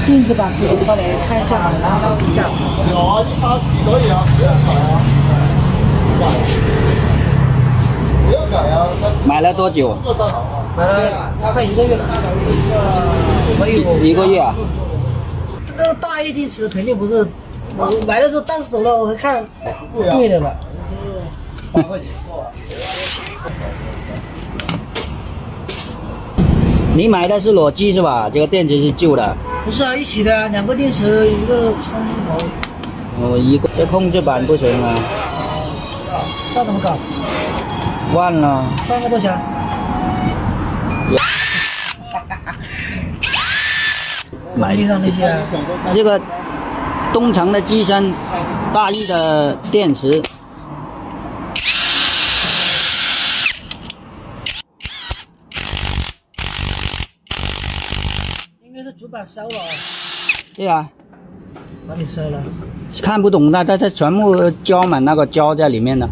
镜子吧，可以过来看一下嘛，然后比较。有啊，一发可以啊，不要改啊，不要改啊。买了多久？买了快1个月了。没有1个月啊？这个大液晶池肯定不是，我买的时候当时走了，我看贵的吧。8块钱。你买的是裸机是吧？这个电池是旧的。不是啊，一起的啊，2个电池，一个充头。哦，一个这控制板不行啊。这怎么搞？忘了。换个多少钱？买地上那些啊。这个东城的机身，大益的电池。应该是主板烧了啊。对啊，哪里烧了？看不懂的，它全部胶满那个胶在里面的。